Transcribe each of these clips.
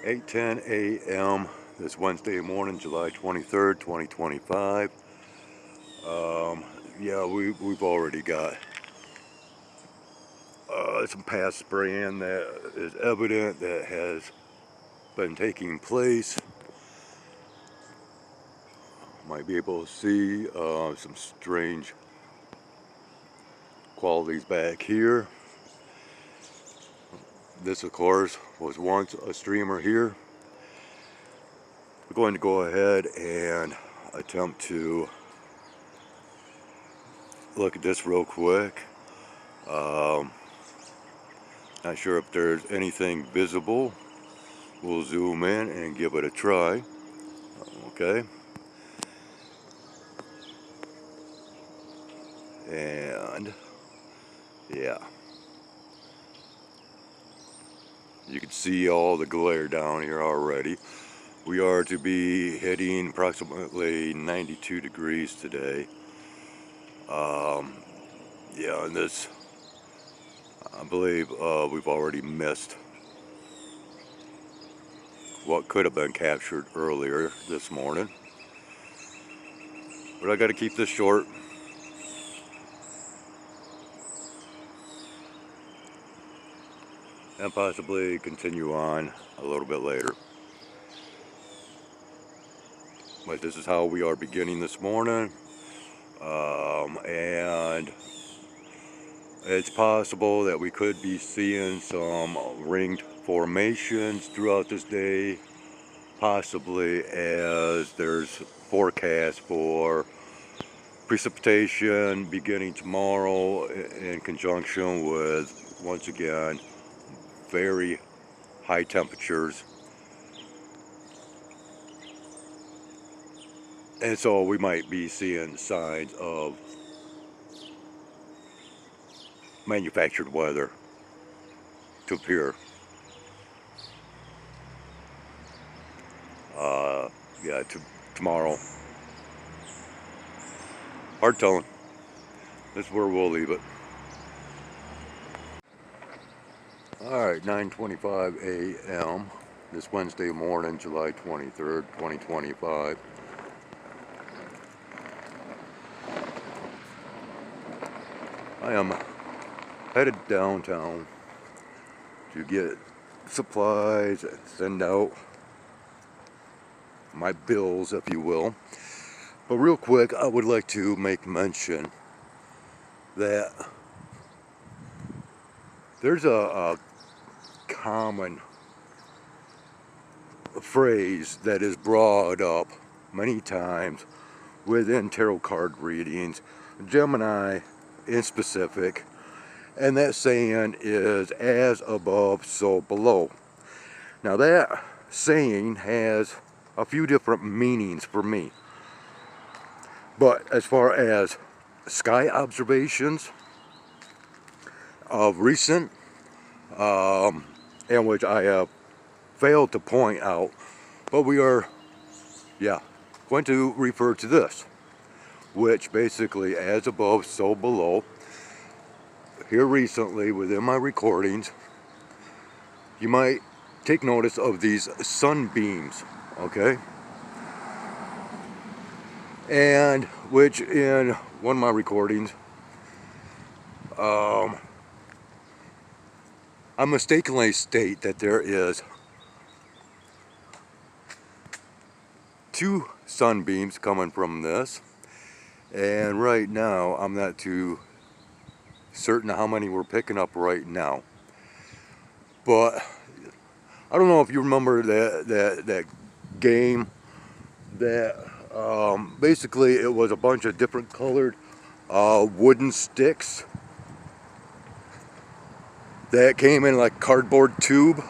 8:10 a.m. this Wednesday morning, July 23rd, 2025. Yeah, we've already got some past spraying that is evident that has been taking place. Might be able to see some strange qualities back here. This, of course, was once a streamer here. We're going to go ahead and attempt to look at this real quick. Not sure if there's anything visible. We'll zoom in and give it a try. Okay. And yeah, you can see all the glare down here already. We are to be hitting approximately 92 degrees today. Yeah, and this, I believe we've already missed what could have been captured earlier this morning. But I got to keep this short. And possibly continue on a little bit later. But this is how we are beginning this morning. And it's possible that we could be seeing some ringed formations throughout this day, possibly as there's forecast for precipitation beginning tomorrow in conjunction with, once again, very high temperatures. And so we might be seeing signs of manufactured weather to appear. Yeah, tomorrow. Hard telling. That's where we'll leave it. Alright, 9:25 a.m. this Wednesday morning, July 23rd, 2025. I am headed downtown to get supplies and send out my bills, if you will. But real quick, I would like to make mention that there's a common phrase that is brought up many times within tarot card readings, Gemini in specific, and that saying is as above, so below. Now that saying has a few different meanings for me, but as far as sky observations of recent, and which I have failed to point out, but we are, going to refer to this, which basically, as above, so below. Here recently, within my recordings, you might take notice of these sunbeams, okay? And which in one of my recordings, I mistakenly state that there is 2 sunbeams coming from this, and right now I'm not too certain how many we're picking up right now. But I don't know if you remember that game that basically it was a bunch of different colored wooden sticks that came in like a cardboard tube,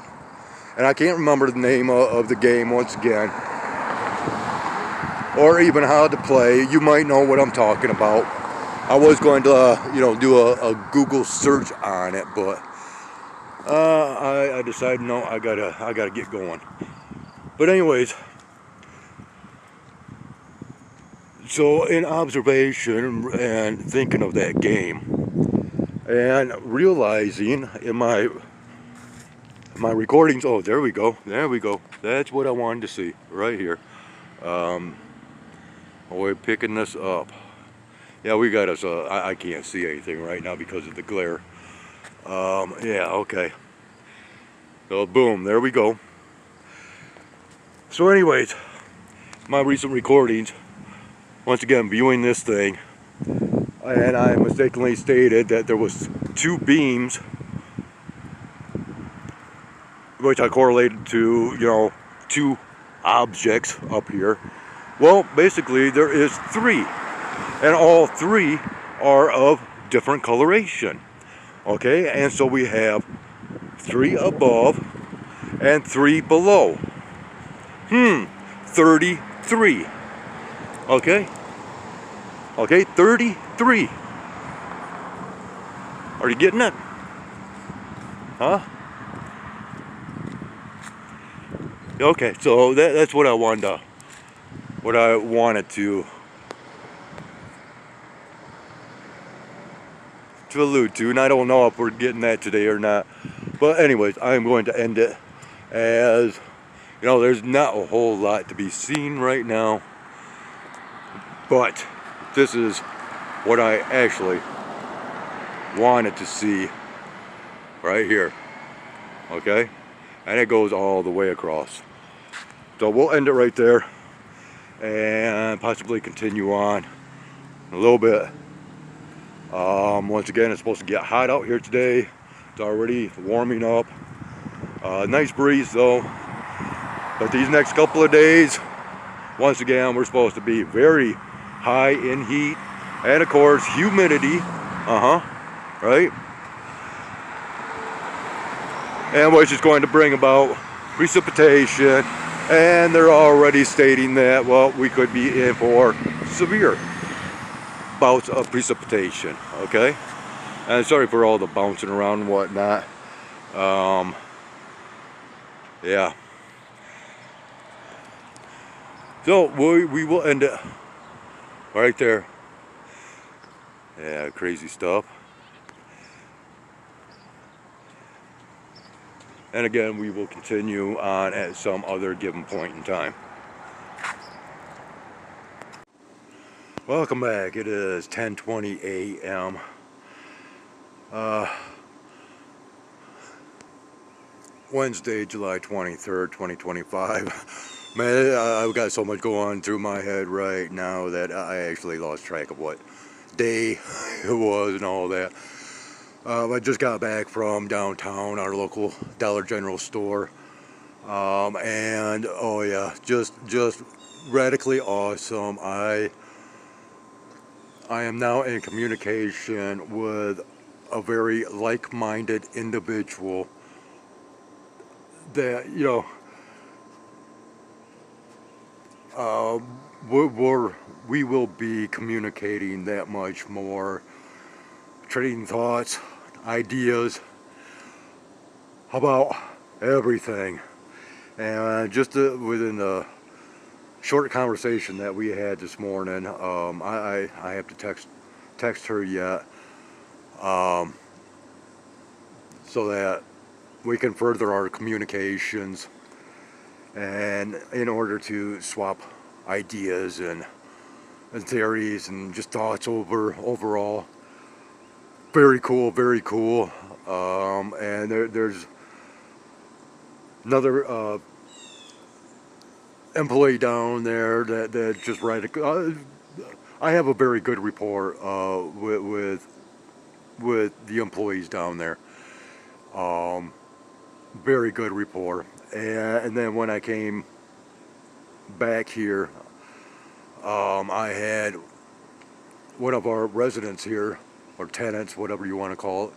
and I can't remember the name of the game once again, or even how to play. You might know what I'm talking about. I was going to do a Google search on it, but I decided no, I gotta get going. But anyways, so in observation and thinking of that game, and realizing in my my recordings. Oh, there we go. There we go. That's what I wanted to see right here. We're picking this up. Yeah, we got us. I can't see anything right now because of the glare. Yeah, okay. So boom, there we go. So anyways, my recent recordings, once again viewing this thing, and I mistakenly stated that there was 2 beams, which I correlated to, you know, 2 objects up here. Well, basically there is 3, and all 3 are of different coloration. Okay, and so we have 3 above and 3 below. 33. Okay? Okay, 33. Are you getting it? Huh? Okay, so that's what I wanted to allude to, and I don't know if we're getting that today or not. But anyways, I'm going to end it as, you know, there's not a whole lot to be seen right now, but this is what I actually wanted to see right here. Okay, and it goes all the way across. So we'll end it right there and possibly continue on a little bit. Once again, it's supposed to get hot out here today. It's already warming up. Nice breeze though. But these next couple of days, once again, we're supposed to be very high in heat and of course humidity. Right? And which is going to bring about precipitation. And they're already stating that, well, we could be in for severe bouts of precipitation. Okay? And sorry for all the bouncing around and whatnot. Yeah. So we will end it right there. Yeah, crazy stuff. And again, we will continue on at some other given point in time. Welcome back. It is 10:20 a.m. Wednesday, July 23rd, 2025. Man, I've got so much going on through my head right now that I actually lost track of what day it was and all that. I just got back from downtown, our local Dollar General store, and oh yeah, just radically awesome. I am now in communication with a very like-minded individual that, you know, we will be communicating that much more, trading thoughts, ideas about everything. And just within the short conversation that we had this morning, I have to text her yet, so that we can further our communications, and in order to swap ideas and theories and just thoughts overall. Very cool, very cool. And there's another employee down there that just I have a very good rapport with the employees down there. Very good rapport. And then when I came back here, I had one of our residents here, or tenants, whatever you want to call it.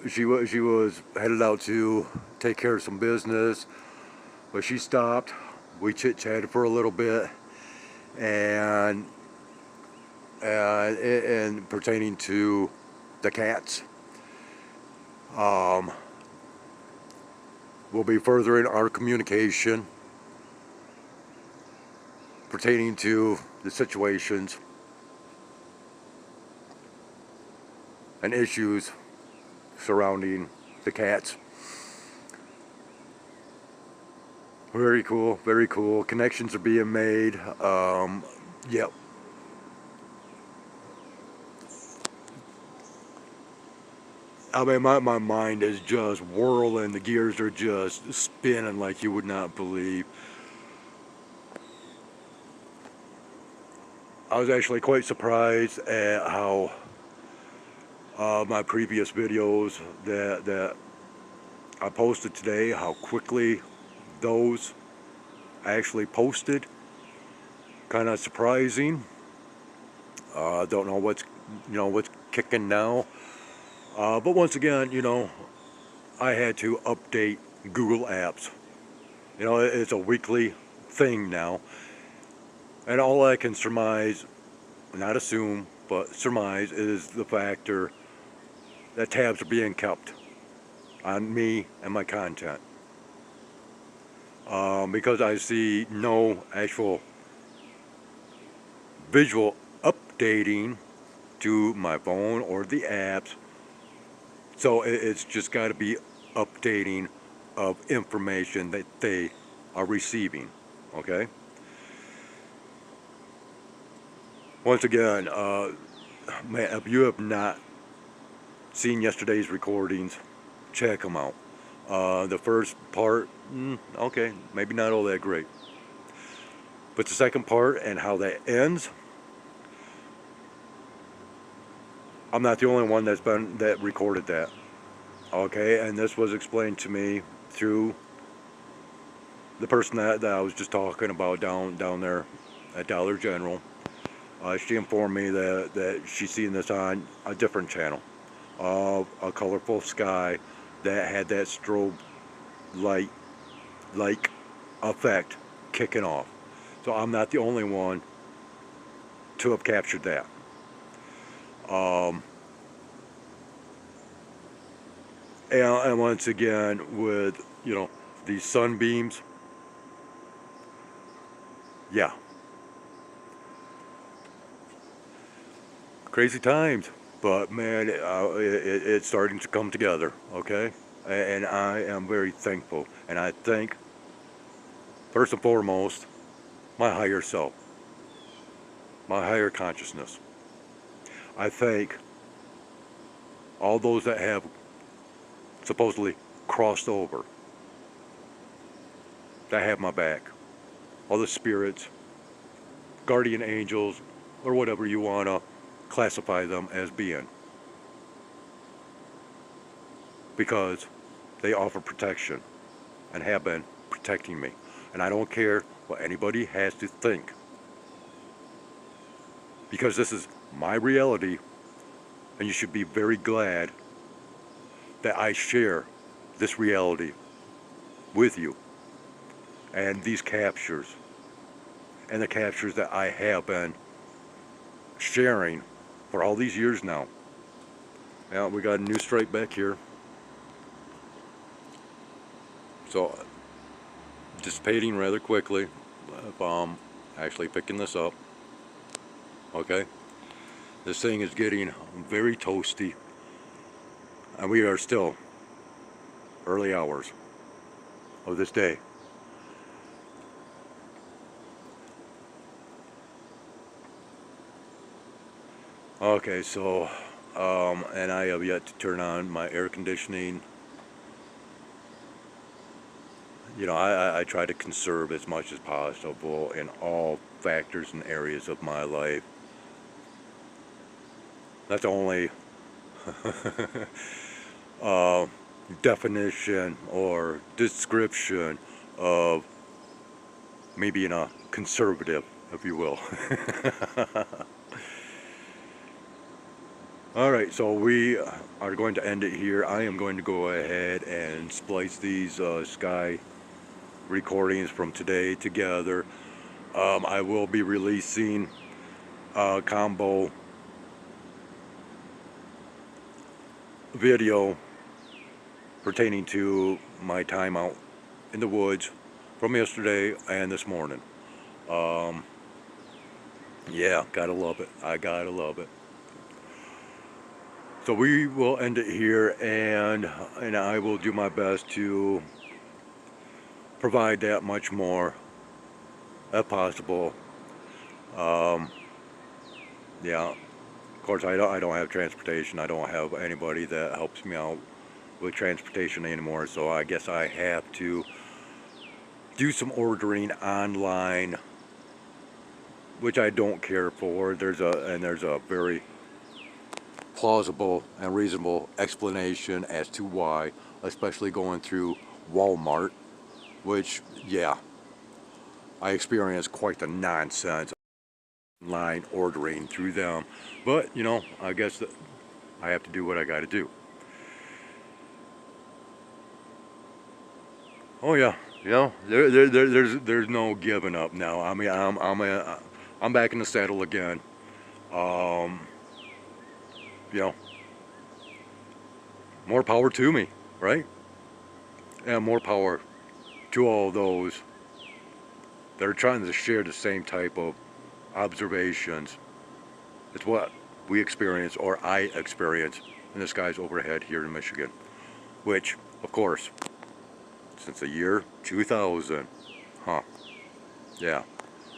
She was headed out to take care of some business, but she stopped. We chit-chatted for a little bit, and pertaining to the cats. We'll be furthering our communication pertaining to the situations and issues surrounding the cats. Very cool, very cool. Connections are being made. Yep. I mean, my mind is just whirling. The gears are just spinning like you would not believe. I was actually quite surprised at how my previous videos that I posted today, how quickly those actually posted. Kind of surprising. Don't know what's kicking now. But once again, I had to update Google Apps. It's a weekly thing now. And all I can surmise, not assume, but surmise, is the factor that tabs are being kept on me and my content. Because I see no actual visual updating to my phone or the apps. So it's just got to be updating of information that they are receiving. Okay? Once again, man, if you have not seen yesterday's recordings, check them out. The first part, okay, maybe not all that great. But the second part and how that ends, I'm not the only one that recorded that. Okay, and this was explained to me through the person that I was just talking about down there at Dollar General. She informed me that she's seen this on a different channel of a colorful sky that had that strobe light like effect kicking off. So I'm not the only one to have captured that. And once again, with these sunbeams, yeah, crazy times. But man, it's starting to come together. Okay, and I am very thankful, and I thank first and foremost my higher self, my higher consciousness. I thank all those that have supposedly crossed over, that have my back, all the spirits, guardian angels, or whatever you want to classify them as being, because they offer protection and have been protecting me. And I don't care what anybody has to think, because this is my reality, and you should be very glad that I share this reality with you, and these captures, and the captures that I have been sharing for all these years now. Now we got a new stripe back here, so dissipating rather quickly if I'm actually picking this up. Okay, this thing is getting very toasty, and we are still early hours of this day. Okay, so and I have yet to turn on my air conditioning. I try to conserve as much as possible in all factors and areas of my life. That's the only definition or description of me being a conservative, if you will. Alright, so we are going to end it here. I am going to go ahead and splice these sky recordings from today together. I will be releasing a combo video pertaining to my time out in the woods from yesterday and this morning. Yeah, gotta love it. I gotta love it. So So we will end it here, and I will do my best to provide that much more if possible. Yeah, of course I don't have transportation. I don't have anybody that helps me out with transportation anymore, so I guess I have to do some ordering online, which I don't care for. There's a very plausible and reasonable explanation as to why, especially going through Walmart, which, yeah, I experienced quite the nonsense online ordering through them. But, you know, I guess that I have to do what I got to do. Oh yeah, you know, there's no giving up now. I mean, I'm back in the saddle again. Um, you know, more power to me, right? And more power to all those that are trying to share the same type of observations. It's what we experience, or I experience, in the skies overhead here in Michigan. Which, of course, since the year 2000, huh? Yeah,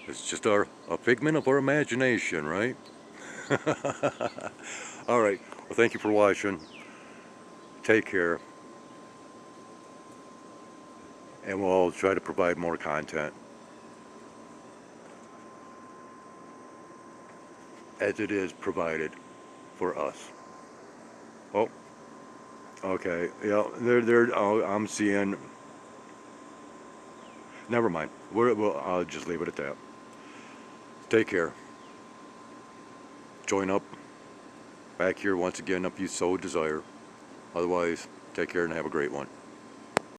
it's just a figment of our imagination, right? Alright, well, thank you for watching. Take care. And we'll try to provide more content as it is provided for us. Oh, okay. Yeah, oh, I'm seeing. Never mind. I'll just leave it at that. Take care. Join up back here once again if you so desire. Otherwise, take care and have a great one.